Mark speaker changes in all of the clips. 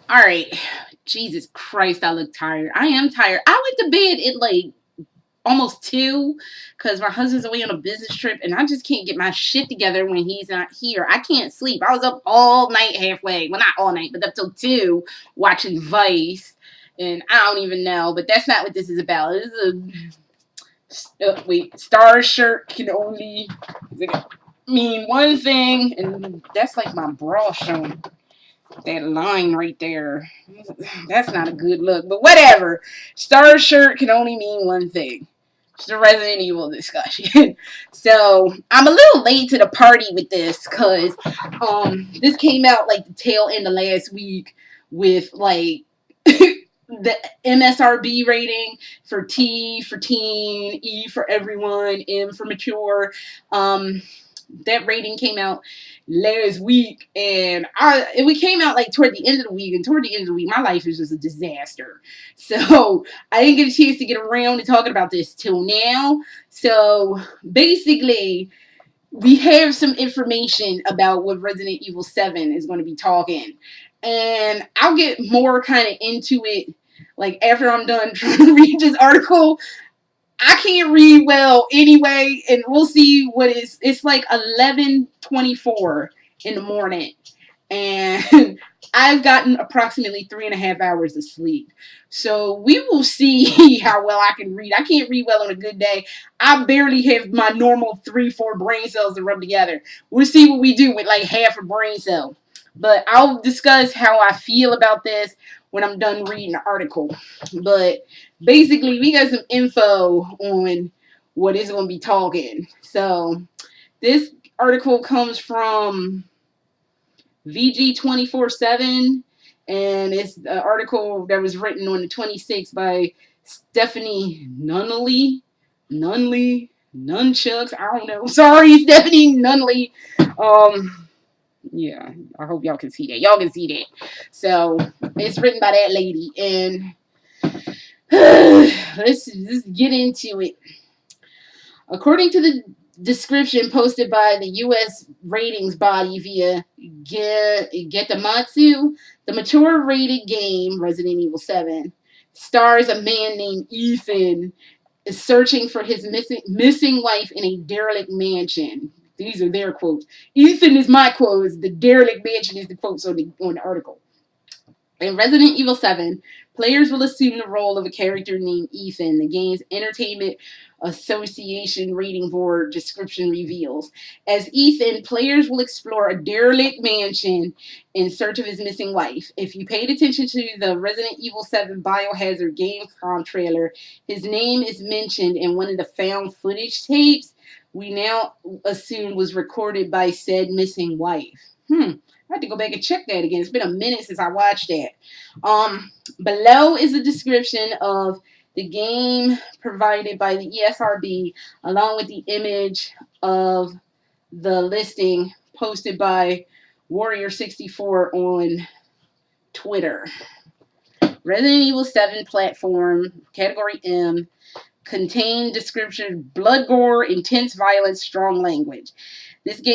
Speaker 1: All right. Jesus Christ, I look tired. I am tired. I went to bed at like almost 2 because my husband's away on a business trip and I just can't get my shit together when he's not here. I can't sleep. I was up all night halfway. Well, not all night, but up till 2 watching Vice. And I don't even know, but that's not what this is about. This is wait, Star shirt can only mean one thing, and that's like my bra showing that line right there. That's not a good look, but whatever. Star shirt can only mean one thing. It's the Resident Evil discussion. So I'm a little late to the party with this because this came out like the tail end of last week with like the MSRB rating for T for teen, E for everyone, M for mature. That rating came out last week, and we came out like toward the end of the week, and toward the end of the week, my life is just a disaster. So I didn't get a chance to get around to talking about this till now. So basically, we have some information about what Resident Evil 7 is going to be talking. And I'll get more kind of into it like after I'm done trying to read this article. I can't read well anyway, and we'll see what is. It's like 11:24 in the morning, and I've gotten approximately 3.5 hours of sleep. So we will see how well I can read. I can't read well on a good day. I barely have my normal 3, 4 brain cells to rub together. We'll see what we do with like half a brain cell. But I'll discuss how I feel about this when I'm done reading the article. But basically, we got some info on what is going to be talking. So this article comes from VG247, and it's an article that was written on the 26th by Stephanie Nunchucks. I don't know. Sorry, Stephanie Nunley. Yeah, I hope y'all can see that. Y'all can see that. So it's written by that lady, and let's just get into it. According to the description posted by the U.S. ratings body via Getamatsu, the mature rated game, Resident Evil 7, stars a man named Ethan is searching for his missing wife in a derelict mansion. These are their quotes. Ethan is my quotes. The derelict mansion is the quotes on the article. In Resident Evil 7, players will assume the role of a character named Ethan, the game's Entertainment Association rating board description reveals. As Ethan, players will explore a derelict mansion in search of his missing wife. If you paid attention to the Resident Evil 7 Biohazard Gamescom trailer, his name is mentioned in one of the found footage tapes we now assume was recorded by said missing wife. I had to go back and check that again. It's been a minute since I watched that. Below is a description of the game provided by the ESRB, along with the image of the listing posted by Warrior64 on Twitter. Resident Evil 7 platform, category M, contain description blood, gore, intense violence, strong language. This is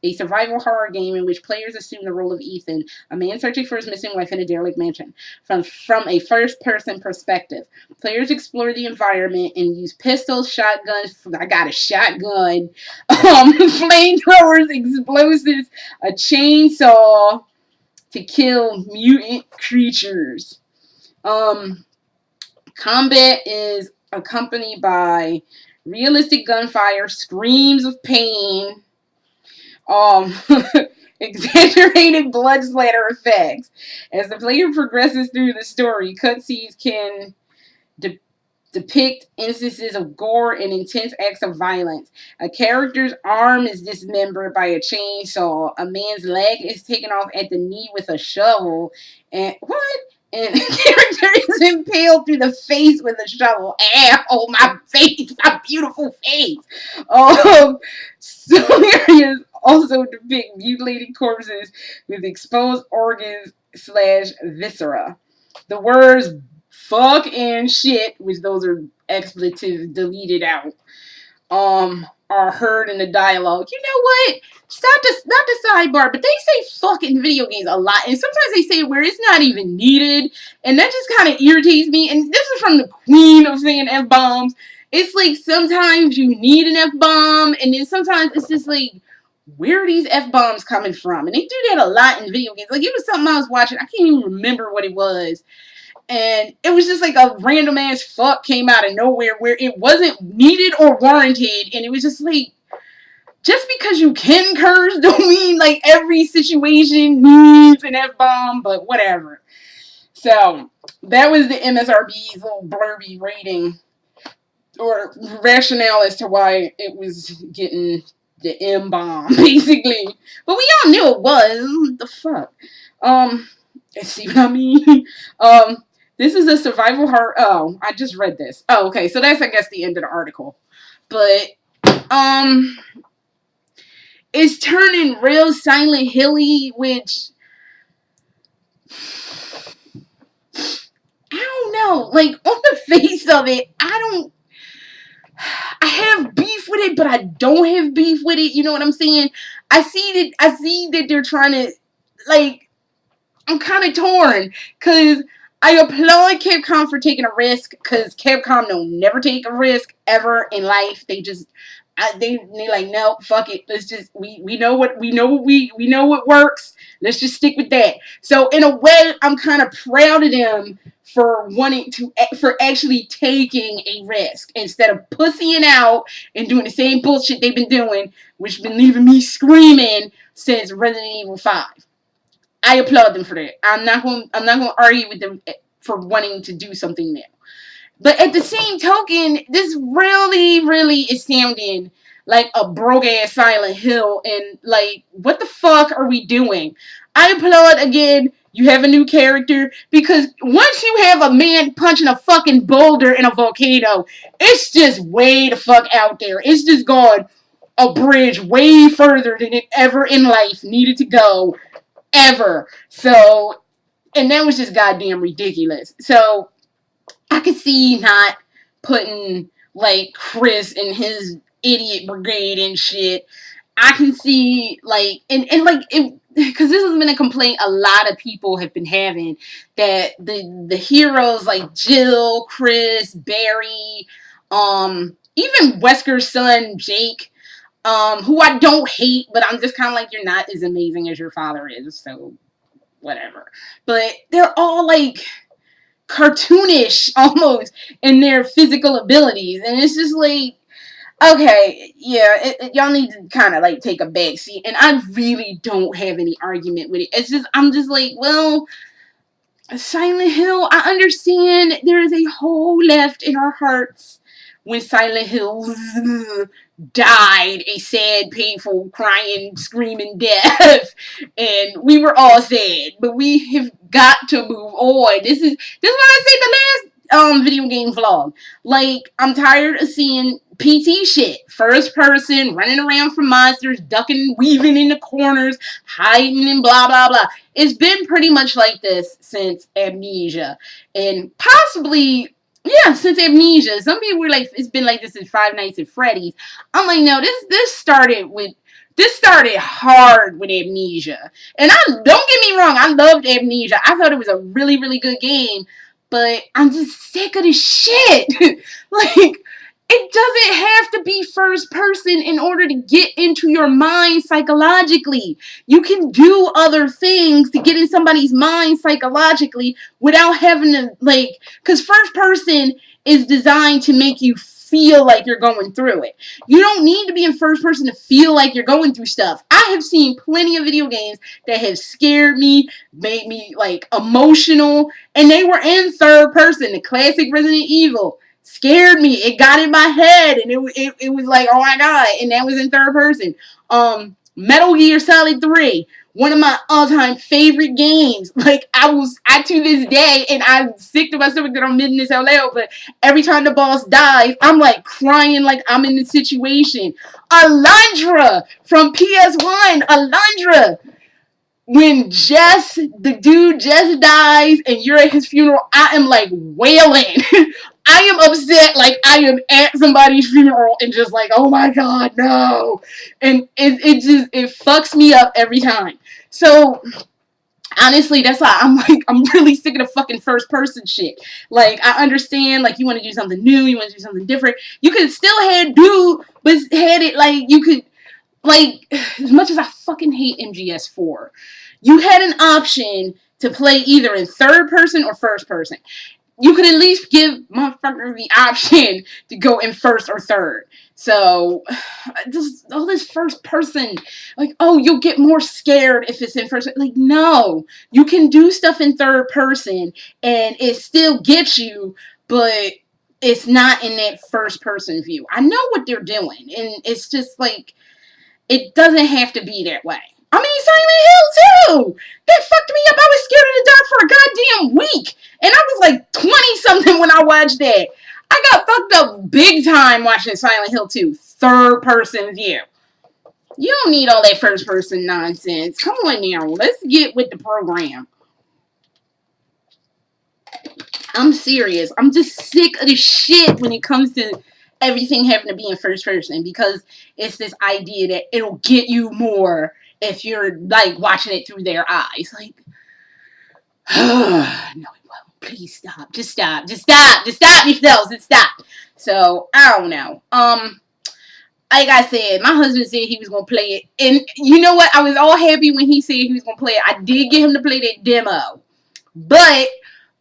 Speaker 1: a survival horror game in which players assume the role of Ethan, a man searching for his missing wife in a derelict mansion, from a first-person perspective. Players explore the environment and use pistols, shotguns. I got a shotgun, flamethrowers, explosives, a chainsaw to kill mutant creatures. Um, Combat is accompanied by realistic gunfire, screams of pain, um, exaggerated blood splatter effects. As the player progresses through the story, cutscenes can de- depict instances of gore and intense acts of violence. A character's arm is dismembered by a chainsaw. A man's leg is taken off at the knee with a shovel. And what? And the character is impaled through the face with a shovel. Ow, my face, my beautiful face. Some areas also depict mutilated corpses with exposed organs slash viscera. The words fuck and shit, which those are expletives deleted out. are heard in the dialogue. You know what? Not the sidebar, but they say fucking video games a lot, and sometimes they say it where it's not even needed, and that just kind of irritates me. And this is from the queen of saying f bombs. It's like sometimes you need an f bomb, and then sometimes it's just like, where are these f bombs coming from? And they do that a lot in video games. Like it was something I was watching. I can't even remember what it was. And it was just like a random ass fuck came out of nowhere where it wasn't needed or warranted. And it was just like, just because you can curse don't mean like every situation needs an F-bomb, but whatever. So that was the MSRB's little blurby rating or rationale as to why it was getting the M-bomb, basically. But we all knew it was. What the fuck? See what I mean? This is a survival horror. Oh, I just read this. Oh, okay. So that's, I guess, the end of the article. But, it's turning real Silent Hilly, which, I don't know. Like, on the face of it, I have beef with it, but I don't have beef with it. You know what I'm saying? I see that they're trying to, like, I'm kind of torn, because I applaud Capcom for taking a risk, because Capcom don't never take a risk ever in life. They just, they like, no, fuck it. Let's just, we know what works. Let's just stick with that. So in a way, I'm kind of proud of them for actually taking a risk instead of pussying out and doing the same bullshit they've been doing, which has been leaving me screaming since Resident Evil 5. I applaud them for that. I'm not going to argue with them for wanting to do something new. But at the same token, this really, really is sounding like a broke ass Silent Hill, and like, what the fuck are we doing? I applaud again. You have a new character, because once you have a man punching a fucking boulder in a volcano, it's just way the fuck out there. It's just gone a bridge way further than it ever in life needed to go. Ever. So, and that was just goddamn ridiculous. So, I could see not putting, like, Chris and his idiot brigade and shit. I can see, like, and like, because this has been a complaint a lot of people have been having, that the heroes like Jill, Chris, Barry, even Wesker's son, Jake, who I don't hate, but I'm just kind of like, you're not as amazing as your father is, so whatever. But they're all like cartoonish almost in their physical abilities, and it's just like, okay, yeah, y'all need to kind of like take a back seat, and I really don't have any argument with it. It's just, I'm just like, well, Silent Hill, I understand there is a hole left in our hearts when Silent Hill died a sad, painful, crying, screaming death, and we were all sad, but we have got to move on. This is what I said the last video game vlog. Like, I'm tired of seeing PT shit. First person, running around from monsters, ducking, weaving in the corners, hiding and blah, blah, blah. It's been pretty much like this since Amnesia. And possibly, yeah, since Amnesia. Some people were like, it's been like this since Five Nights at Freddy's. I'm like, no, this started hard with Amnesia. And don't get me wrong, I loved Amnesia. I thought it was a really, really good game. But I'm just sick of this shit. Like, it doesn't have to be first person in order to get into your mind psychologically. You can do other things to get in somebody's mind psychologically without having to, like, because first person is designed to make you feel like you're going through it. You don't need to be in first person to feel like you're going through stuff. I have seen plenty of video games that have scared me, made me, like, emotional, and they were in third person. The classic Resident Evil scared me. It got in my head, and it was like, oh my god, and that was in third person. Metal Gear Solid 3, one of my all-time favorite games. Like, I to this day, and I'm sick to my stomach that I'm admitting this out loud, but every time the boss dies, I'm like crying like I'm in the situation. Alundra from PS1, Alundra. When the dude Jess dies and you're at his funeral, I am like wailing. I am upset like I am at somebody's funeral and just like, oh my god, no. And it fucks me up every time. So honestly, that's why I'm like, I'm really sick of the fucking first person shit. Like, I understand, like, you want to do something new, you want to do something different. You could still but had it like, you could, like, as much as I fucking hate MGS4, you had an option to play either in third person or first person. You could at least give motherfuckers the option to go in first or third. So, just all this first person, like, oh, you'll get more scared if it's in first. Like, no, you can do stuff in third person and it still gets you, but it's not in that first person view. I know what they're doing, and it's just like, it doesn't have to be that way. I mean, Silent Hill 2! That fucked me up. I was scared in the dark for a goddamn week. And I was like 20-something when I watched that. I got fucked up big time watching Silent Hill 2. Third person view. You don't need all that first person nonsense. Come on now. Let's get with the program. I'm serious. I'm just sick of this shit when it comes to everything having to be in first person, because it's this idea that it'll get you more if you're like watching it through their eyes. Like, no, it won't. Please stop. Just stop. Just stop. Just stop yourselves. Just stop. So I don't know. Like I said, my husband said he was gonna play it, and you know what? I was all happy when he said he was gonna play it. I did get him to play that demo, but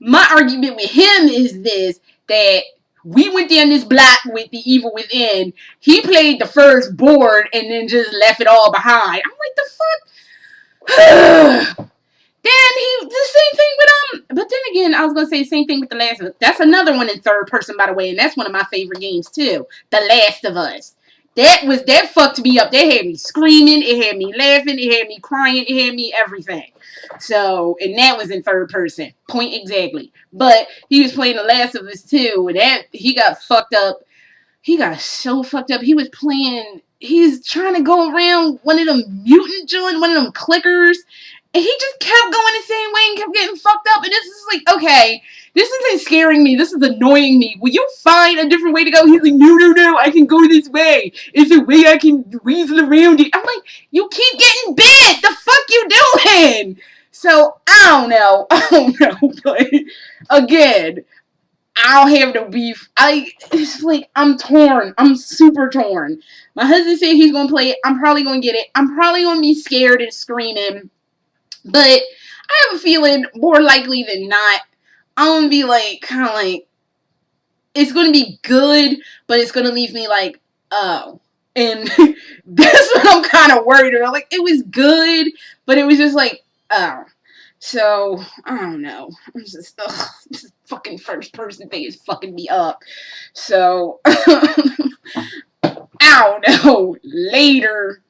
Speaker 1: my argument with him is this: that we went down this block with The Evil Within. He played the first board and then just left it all behind. I'm like, the fuck? Then the same thing with but then again, I was gonna say same thing with The Last of Us. That's another one in third person, by the way, and that's one of my favorite games too. The Last of Us. That fucked me up. That had me screaming, it had me laughing, it had me crying, it had me everything. So, and that was in third person. Point exactly. But he was playing The Last of Us too, and that he got fucked up. He got so fucked up. He was trying to go around one of them mutant joints, one of them clickers, and he just kept going the same way and kept getting fucked up. And this is like, okay, this isn't scaring me. This is annoying me. Will you find a different way to go? He's like, no, I can go this way. It's a way I can weasel around it. I'm like, you keep getting bit. The fuck you doing? So, I don't know. But, again, I'll have no beef. It's like, I'm torn. I'm super torn. My husband said he's going to play it. I'm probably going to get it. I'm probably going to be scared and screaming. But I have a feeling, more likely than not, I'm going to be like, kind of like, it's going to be good, but it's going to leave me like, oh. And that's what I'm kind of worried about. Like, it was good, but it was just like, oh. So, I don't know. I'm just, this fucking first person thing is fucking me up. So, I don't know. Later.